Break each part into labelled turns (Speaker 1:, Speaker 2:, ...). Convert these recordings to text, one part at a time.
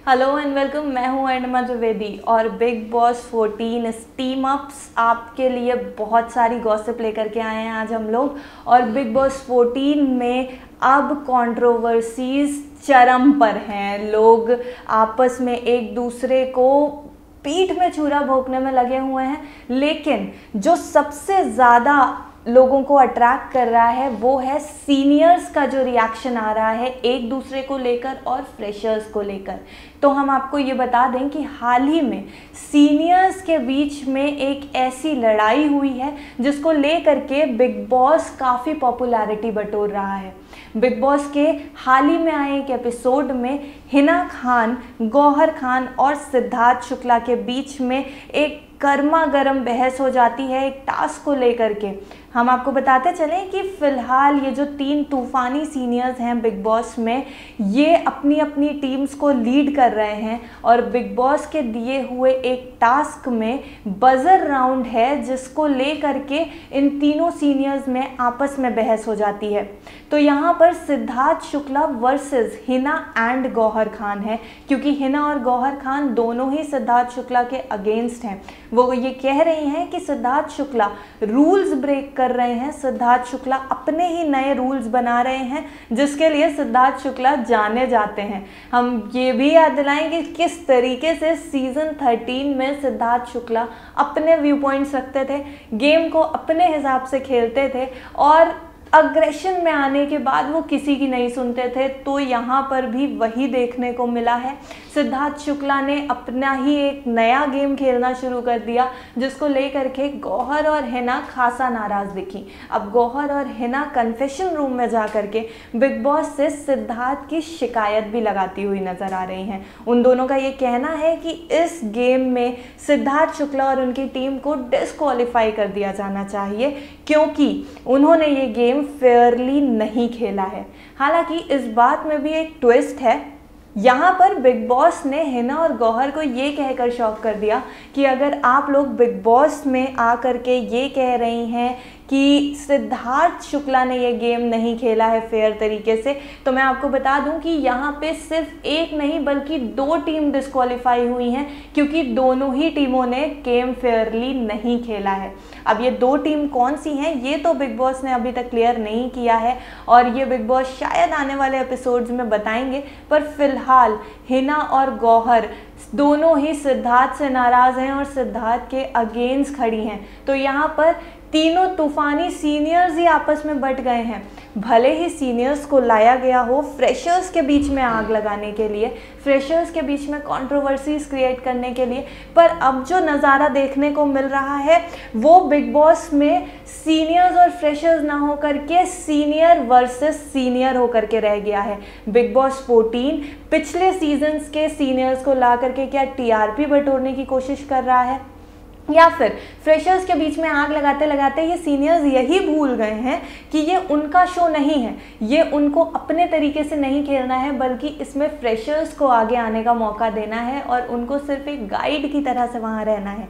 Speaker 1: Hello and welcome. मैं हूं अर्णिमा द्विवेदी और बिग बॉस 14 टीम अप्स आपके लिए बहुत सारी गॉसिप लेकर के आए हैं आज हम लोग। और बिग बॉस 14 में अब कंट्रोवर्सीज चरम पर हैं। लोग आपस में एक दूसरे को पीठ में छुरा भोंकने में लगे हुए हैं, लेकिन जो सबसे ज़्यादा लोगों को अट्रैक्ट कर रहा है वो है सीनियर्स का जो रिएक्शन आ रहा है एक दूसरे को लेकर और फ्रेशर्स को लेकर। तो हम आपको ये बता दें कि हाल ही में सीनियर्स के बीच में एक ऐसी लड़ाई हुई है जिसको लेकर के बिग बॉस काफ़ी पॉपुलैरिटी बटोर रहा है। बिग बॉस के हाल ही में आए एक एपिसोड में हिना खान, गौहर खान और सिद्धार्थ शुक्ला के बीच में एक गर्मा गर्म बहस हो जाती है एक टास्क को लेकर के। हम आपको बताते चलें कि फ़िलहाल ये जो 3 तूफ़ानी सीनियर्स हैं बिग बॉस में, ये अपनी अपनी टीम्स को लीड कर रहे हैं और बिग बॉस के दिए हुए एक टास्क में बजर राउंड है जिसको लेकर के इन तीनों सीनियर्स में आपस में बहस हो जाती है। तो यहाँ पर सिद्धार्थ शुक्ला वर्सेस हिना एंड गौहर खान है, क्योंकि हिना और गौहर खान दोनों ही सिद्धार्थ शुक्ला के अगेंस्ट हैं। वो ये कह रही हैं कि सिद्धार्थ शुक्ला रूल्स ब्रेक कर रहे हैं, सिद्धार्थ शुक्ला अपने ही नए रूल्स बना रहे हैं जिसके लिए सिद्धार्थ शुक्ला जाने जाते हैं। हम ये भी याद दिलाएंगे किस तरीके से सीजन 13 में सिद्धार्थ शुक्ला अपने व्यू पॉइंट्स रखते थे, गेम को अपने हिसाब से खेलते थे और अग्रेशन में आने के बाद वो किसी की नहीं सुनते थे। तो यहाँ पर भी वही देखने को मिला है। सिद्धार्थ शुक्ला ने अपना ही एक नया गेम खेलना शुरू कर दिया जिसको लेकर के गौहर और हिना खासा नाराज़ दिखी। अब गौहर और हिना कन्फेशन रूम में जा कर के बिग बॉस से सिद्धार्थ की शिकायत भी लगाती हुई नज़र आ रही हैं। उन दोनों का ये कहना है कि इस गेम में सिद्धार्थ शुक्ला और उनकी टीम को डिस्क्वालीफाई कर दिया जाना चाहिए क्योंकि उन्होंने ये गेम फेयरली नहीं खेला है। हालांकि इस बात में भी एक ट्विस्ट है। यहाँ पर बिग बॉस ने हिना और गौहर को ये कहकर शॉक कर दिया कि अगर आप लोग बिग बॉस में आकर के ये कह रही हैं कि सिद्धार्थ शुक्ला ने ये गेम नहीं खेला है फेयर तरीके से, तो मैं आपको बता दूं कि यहाँ पे सिर्फ एक नहीं बल्कि 2 टीम डिस्क्वालीफाई हुई हैं क्योंकि दोनों ही टीमों ने गेम फेयरली नहीं खेला है। अब ये 2 टीम कौन सी हैं ये तो बिग बॉस ने अभी तक क्लियर नहीं किया है और ये बिग बॉस शायद आने वाले एपिसोड्स में बताएंगे, पर फिलहाल हिना और गौहर दोनों ही सिद्धार्थ से नाराज़ हैं और सिद्धार्थ के अगेंस्ट खड़ी हैं। तो यहाँ पर तीनों तूफानी सीनियर्स ही आपस में बट गए हैं। भले ही सीनियर्स को लाया गया हो फ्रेशर्स के बीच में आग लगाने के लिए, फ्रेशर्स के बीच में कंट्रोवर्सीज क्रिएट करने के लिए, पर अब जो नज़ारा देखने को मिल रहा है वो बिग बॉस में सीनियर्स और फ्रेशर्स ना होकर के सीनियर वर्सेस सीनियर होकर के रह गया है। बिग बॉस 14 पिछले सीजन्स के सीनियर्स को ला करके क्या टीआरपी बटोरने की कोशिश कर रहा है या फिर फ्रेशर्स के बीच में आग लगाते लगाते ये सीनियर्स यही भूल गए हैं कि ये उनका शो नहीं है, ये उनको अपने तरीके से नहीं खेलना है बल्कि इसमें फ्रेशर्स को आगे आने का मौका देना है और उनको सिर्फ एक गाइड की तरह से वहाँ रहना है।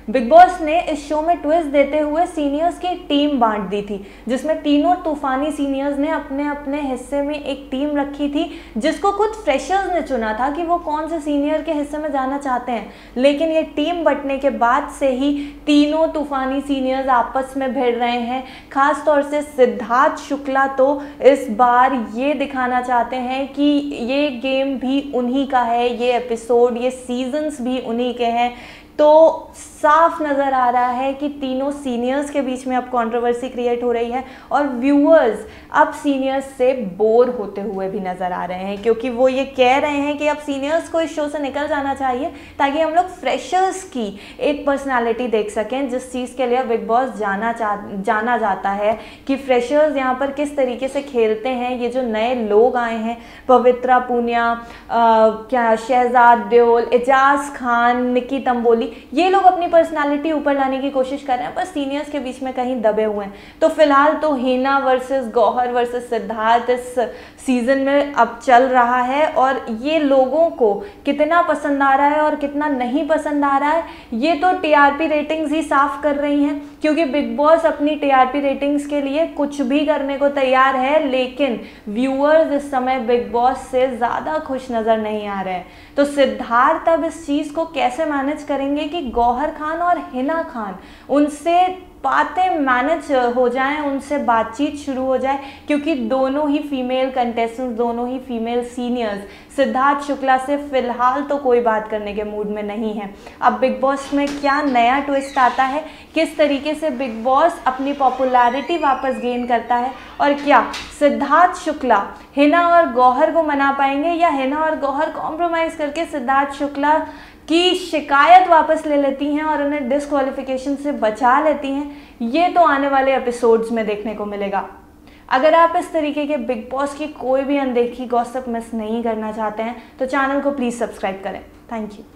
Speaker 1: बिग बॉस ने इस शो में ट्विस्ट देते हुए सीनियर्स की टीम बांट दी थी जिसमें तीनों तूफानी सीनियर्स ने अपने अपने हिस्से में एक टीम रखी थी जिसको खुद फ्रेशर्स ने चुना था कि वो कौन से सीनियर के हिस्से में जाना चाहते हैं। लेकिन ये टीम बंटने के बाद से ही तीनों तूफानी सीनियर्स आपस में भिड़ रहे हैं। खास तौर से सिद्धार्थ शुक्ला तो इस बार ये दिखाना चाहते हैं कि ये गेम भी उन्हीं का है, ये एपिसोड, ये सीजन्स भी उन्हीं के हैं। तो साफ नज़र आ रहा है कि तीनों सीनियर्स के बीच में अब कंट्रोवर्सी क्रिएट हो रही है और व्यूअर्स अब सीनियर्स से बोर होते हुए भी नज़र आ रहे हैं क्योंकि वो ये कह रहे हैं कि अब सीनियर्स को इस शो से निकल जाना चाहिए ताकि हम लोग फ्रेशर्स की एक पर्सनालिटी देख सकें, जिस चीज़ के लिए बिग बॉस जाना जाता है कि फ्रेशर्स यहाँ पर किस तरीके से खेलते हैं। ये जो नए लोग आए हैं, पवित्रा पूनिया, शहजाद देओल, एजाज खान, निकी तंबोली, ये लोग अपनी पर्सनालिटी ऊपर लाने की कोशिश कर रहे हैं पर सीनियर्स के बीच में कहीं दबे हुए हैं। तो फिलहाल तो हिना वर्सेस गौहर वर्सेस सिद्धार्थ इस सीजन में अब चल रहा है और ये लोगों को कितना पसंद आ रहा है और कितना नहीं पसंद आ रहा है ये तो टीआरपी रेटिंग्स ही साफ कर रही हैं क्योंकि बिग बॉस अपनी टीआरपी रेटिंग्स के लिए कुछ भी करने को तैयार है, लेकिन व्यूअर्स इस समय बिग बॉस से ज़्यादा खुश नज़र नहीं आ रहे हैं। तो सिद्धार्थ अब इस चीज़ को कैसे मैनेज करेंगे कि गौहर खान और हिना खान उनसे बातें मैनेज हो जाएं, उनसे बातचीत शुरू हो जाए, क्योंकि दोनों ही फीमेल कंटेस्टेंट्स, दोनों ही फीमेल सीनियर्स सिद्धार्थ शुक्ला से फिलहाल तो कोई बात करने के मूड में नहीं है। अब बिग बॉस में क्या नया ट्विस्ट आता है, किस तरीके से बिग बॉस अपनी पॉपुलैरिटी वापस गेन करता है, और क्या सिद्धार्थ शुक्ला हिना और गौहर को मना पाएंगे या हिना और गौहर कॉम्प्रोमाइज़ करके सिद्धार्थ शुक्ला की शिकायत वापस ले लेती हैं और उन्हें डिस्क्वालिफिकेशन से बचा लेती हैं, ये तो आने वाले एपिसोड्स में देखने को मिलेगा। अगर आप इस तरीके के बिग बॉस की कोई भी अनदेखी गॉसिप मिस नहीं करना चाहते हैं तो चैनल को प्लीज़ सब्सक्राइब करें। Thank you.